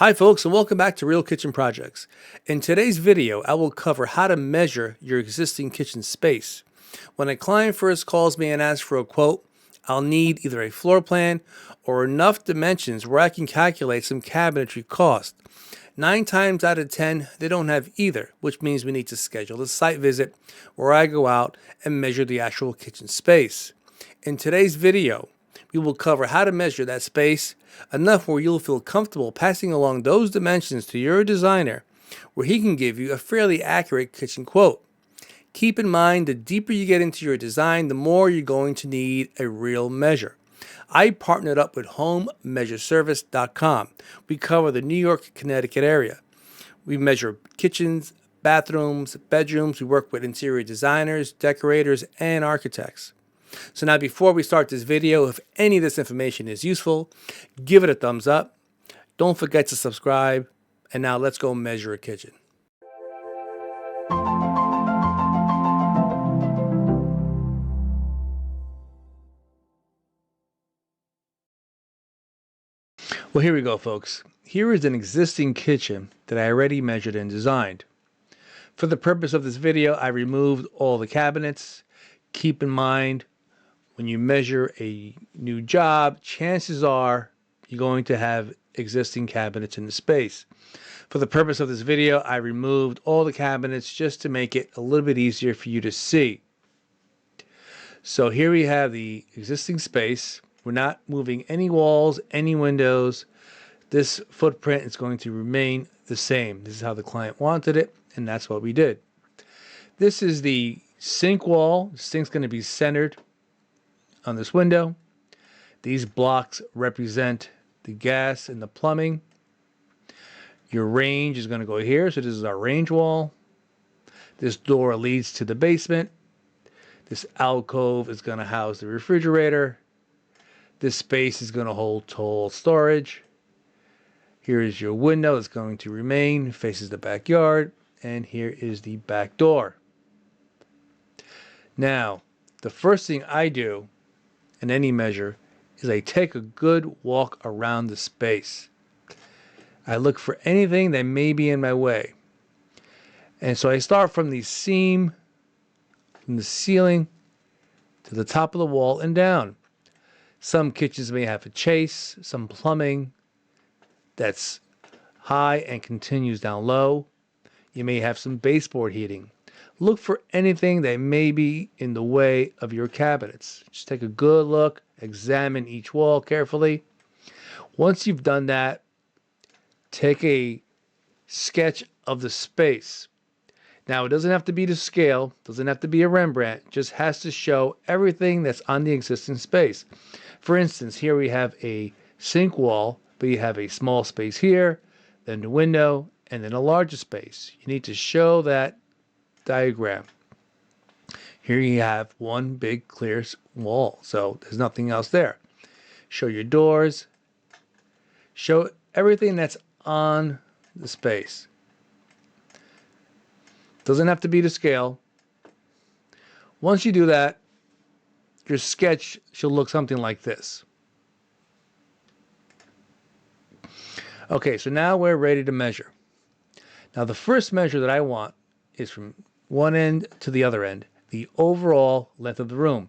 Hi folks, and welcome back to Real Kitchen Projects. In today's video, I will cover how to measure your existing kitchen space. When a client first calls me and asks for a quote, I'll need either a floor plan or enough dimensions where I can calculate some cabinetry cost. 9 times out of 10, they don't have either, which means we need to schedule a site visit where I go out and measure the actual kitchen space. In today's video, we will cover how to measure that space enough where you'll feel comfortable passing along those dimensions to your designer where he can give you a fairly accurate kitchen quote. Keep in mind, the deeper you get into your design, the more you're going to need a real measure. I partnered up with HomeMeasureService.com. We cover the New York, Connecticut area. We measure kitchens, bathrooms, bedrooms. We work with interior designers, decorators, and architects. So now before we start this video, if any of this information is useful, give it a thumbs up. Don't forget to subscribe. And now let's go measure a kitchen. Well, here we go, folks. Here is an existing kitchen that I already measured and designed. For the purpose of this video, I removed all the cabinets. Keep in mind, when you measure a new job, chances are you're going to have existing cabinets in the space. For the purpose of this video, I removed all the cabinets just to make it a little bit easier for you to see. So here we have the existing space. We're not moving any walls, any windows. This footprint is going to remain the same. This is how the client wanted it, and that's what we did. This is the sink wall. The sink's going to be centered on this window. These blocks represent the gas and the plumbing. Your range is going to go here, so this is our range wall. This door leads to the basement. This alcove is going to house the refrigerator. This space is going to hold tall storage. Here is your window. It's going to remain, faces the backyard, and here is the back door. Now, the first thing I do in any measure is I take a good walk around the space. I look for anything that may be in my way. And so I start from the seam, from the ceiling to the top of the wall and down. Some kitchens may have a chase, some plumbing that's high and continues down low. You may have some baseboard heating. Look for anything that may be in the way of your cabinets. Just take a good look, examine each wall carefully. Once you've done that, take a sketch of the space. Now, it doesn't have to be to scale, doesn't have to be a Rembrandt, just has to show everything that's on the existing space. For instance, here we have a sink wall, but you have a small space here, then the window, and then a larger space. You need to show that diagram. Here you have one big clear wall, so there's nothing else there. Show your doors. Show everything that's on the space. Doesn't have to be to scale. Once you do that, your sketch should look something like this. Okay, so now we're ready to measure. Now the first measure that I want is from one end to the other end, the overall length of the room.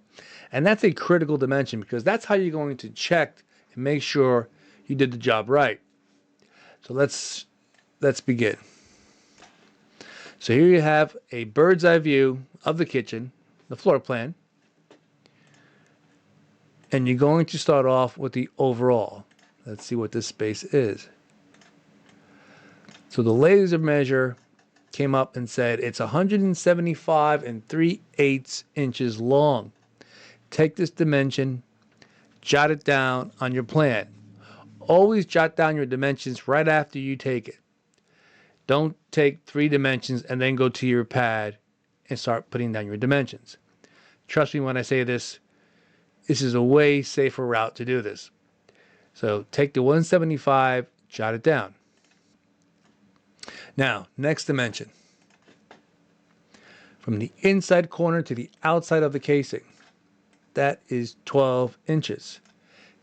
And that's a critical dimension because that's how you're going to check and make sure you did the job right. So let's begin. So here you have a bird's eye view of the kitchen, the floor plan. And you're going to start off with the overall. Let's see what this space is. So the laser measure came up and said it's 175 3/8 inches long. Take this dimension, jot it down on your plan. Always jot down your dimensions right after you take it. Don't take 3 dimensions and then go to your pad and start putting down your dimensions. Trust me when I say this, this is a way safer route to do this. So take the 175, jot it down. Now, next dimension. From the inside corner to the outside of the casing, that is 12 inches.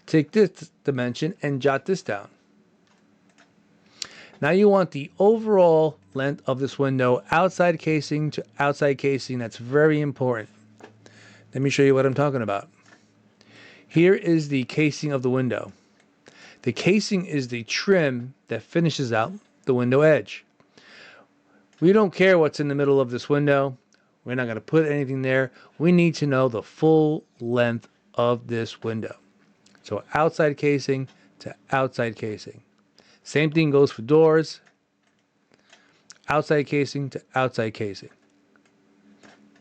Take this dimension and jot this down. Now you want the overall length of this window, outside casing to outside casing. That's very important. Let me show you what I'm talking about. Here is the casing of the window. The casing is the trim that finishes out the window edge. We don't care what's in the middle of this window. We're not going to put anything there. We need to know the full length of this window. So outside casing to outside casing. Same thing goes for doors. Outside casing to outside casing.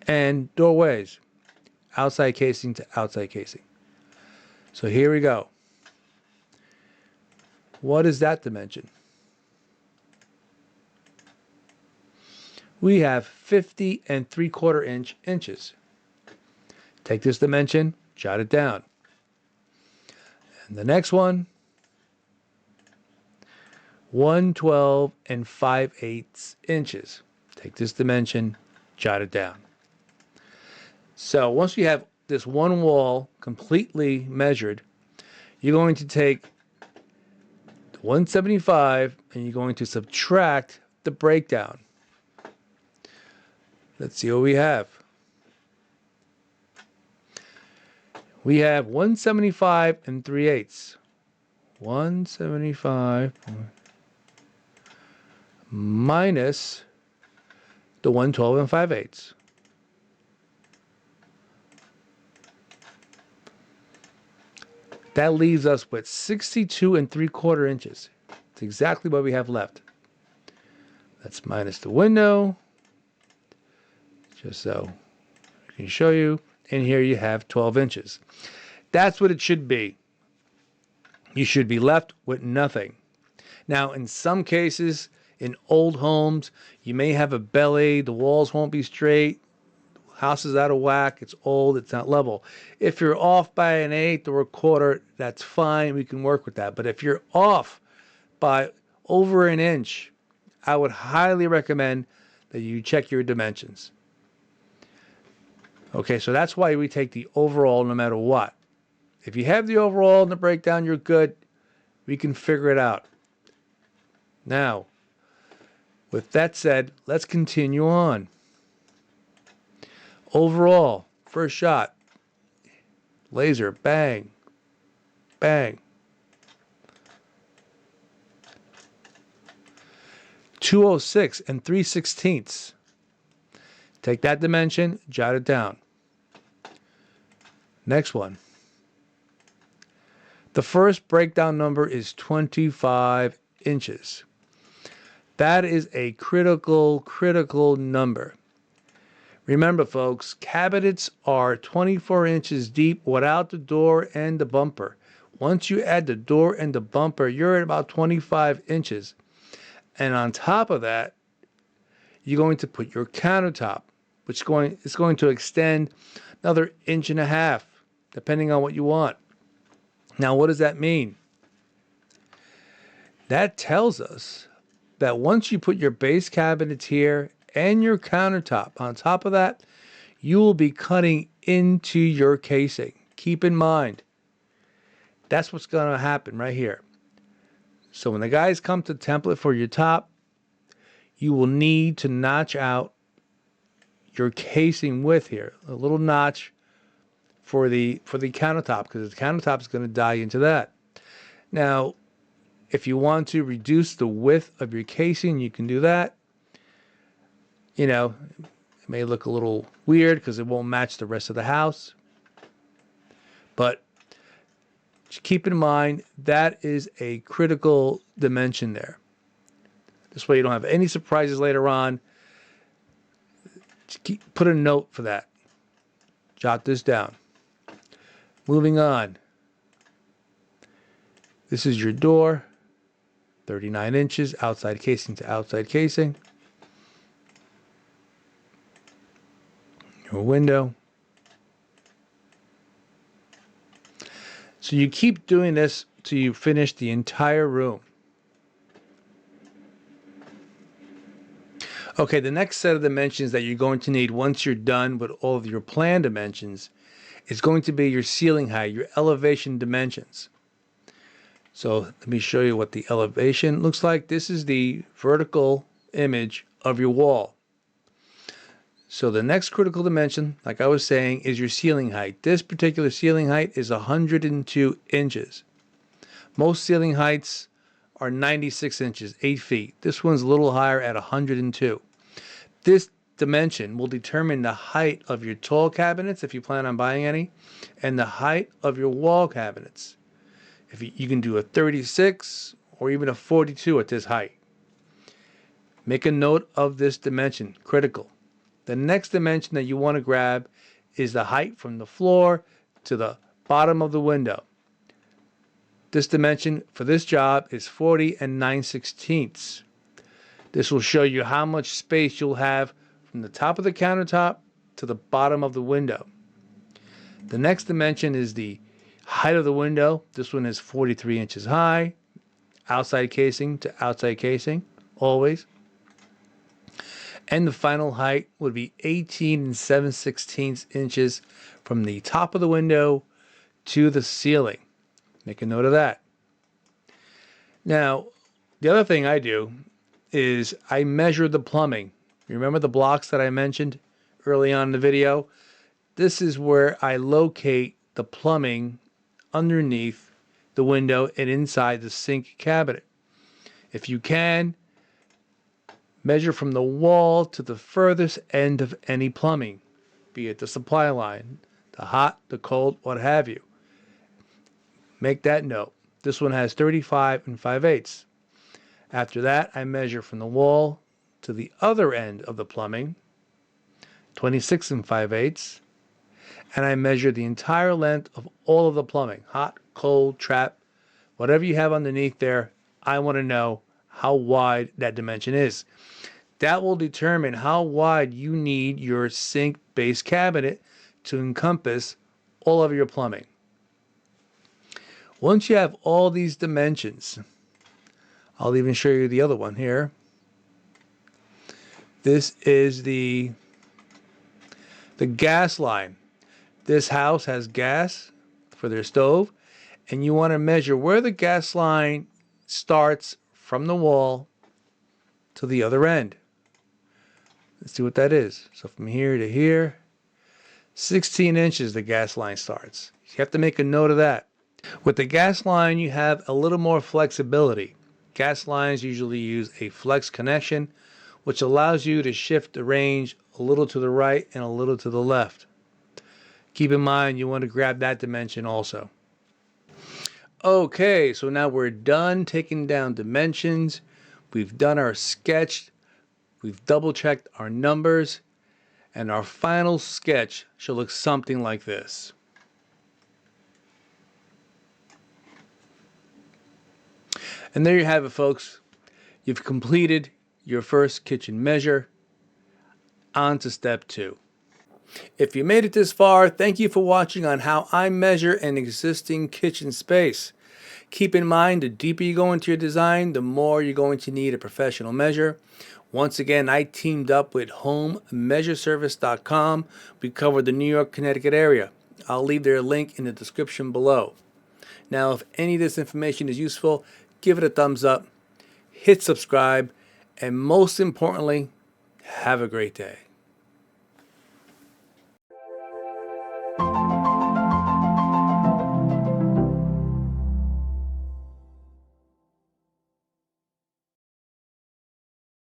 And doorways. Outside casing to outside casing. So here we go. What is that dimension? We have 50 and 3/4 inches. Take this dimension, jot it down. And the next one, 112 and 5/8 inches. Take this dimension, jot it down. So once you have this one wall completely measured, you're going to take 175 and you're going to subtract the breakdown. Let's see what we have. We have 175 and 3/8. 175 minus the 112 and 5/8. That leaves us with 62 and 3/4 inches. It's exactly what we have left. Let's minus the window, just so I can show you. And here you have 12 inches. That's what it should be. You should be left with nothing. Now, in some cases, in old homes, you may have a belly, the walls won't be straight, house is out of whack, it's old, it's not level. If you're off by an 1/8 or 1/4, that's fine, we can work with that. But if you're off by over an inch, I would highly recommend that you check your dimensions. Okay, so that's why we take the overall no matter what. If you have the overall and the breakdown, you're good. We can figure it out. Now, with that said, let's continue on. Overall, first shot, laser, bang, bang. 206 and 3/16. Take that dimension, jot it down. Next one. The first breakdown number is 25 inches. That is a critical number. Remember, folks, cabinets are 24 inches deep without the door and the bumper. Once you add the door and the bumper, you're at about 25 inches. And on top of that, you're going to put your countertop, which is going to extend another 1.5 inches, depending on what you want. Now, what does that mean? That tells us that once you put your base cabinets here and your countertop on top of that, you will be cutting into your casing. Keep in mind, that's what's going to happen right here. So when the guys come to template for your top, you will need to notch out your casing width here, a little notch for the countertop, because the countertop is going to die into that. Now, if you want to reduce the width of your casing, you can do that. You know, it may look a little weird because it won't match the rest of the house. But just keep in mind, that is a critical dimension there. This way you don't have any surprises later on. Just put a note for that. Jot this down. Moving on. This is your door. 39 inches, outside casing to outside casing. Your window. So you keep doing this till you finish the entire room. Okay, the next set of dimensions that you're going to need once you're done with all of your plan dimensions is going to be your ceiling height, your elevation dimensions. So let me show you what the elevation looks like. This is the vertical image of your wall. So the next critical dimension, like I was saying, is your ceiling height. This particular ceiling height is 102 inches. Most ceiling heights are 96 inches, 8 feet. This one's a little higher at 102. This dimension will determine the height of your tall cabinets, if you plan on buying any, and the height of your wall cabinets. If you can do a 36 or even a 42 at this height. Make a note of this dimension, critical. The next dimension that you want to grab is the height from the floor to the bottom of the window. This dimension for this job is 40 and 9/16. This will show you how much space you'll have from the top of the countertop to the bottom of the window. The next dimension is the height of the window. This one is 43 inches high, outside casing to outside casing, always. And the final height would be 18 and 7/16 inches from the top of the window to the ceiling. Make a note of that. Now, the other thing I do is I measure the plumbing. Remember the blocks that I mentioned early on in the video? This is where I locate the plumbing underneath the window and inside the sink cabinet. If you can, measure from the wall to the furthest end of any plumbing, be it the supply line, the hot, the cold, what have you. Make that note. This one has 35 and 5/8. After that, I measure from the wall to the other end of the plumbing, 26 and 5/8. And I measure the entire length of all of the plumbing, hot, cold, trap, whatever you have underneath there. I want to know how wide that dimension is. That will determine how wide you need your sink base cabinet to encompass all of your plumbing. Once you have all these dimensions, I'll even show you the other one here. This is the gas line. This house has gas for their stove, and you want to measure where the gas line starts from the wall to the other end. Let's see what that is. So from here to here, 16 inches the gas line starts. You have to make a note of that. With the gas line, you have a little more flexibility. Gas lines usually use a flex connection, which allows you to shift the range a little to the right and a little to the left. Keep in mind, you want to grab that dimension also. Okay, so now we're done taking down dimensions. We've done our sketch. We've double checked our numbers. And our final sketch should look something like this. And there you have it, folks. You've completed your first kitchen measure. On to step 2. If you made it this far, thank you for watching on how I measure an existing kitchen space. Keep in mind, the deeper you go into your design, the more you're going to need a professional measure. Once again, I teamed up with HomeMeasureService.com. We covered the New York, Connecticut area. I'll leave their link in the description below. Now, if any of this information is useful, give it a thumbs up, hit subscribe, and most importantly, have a great day.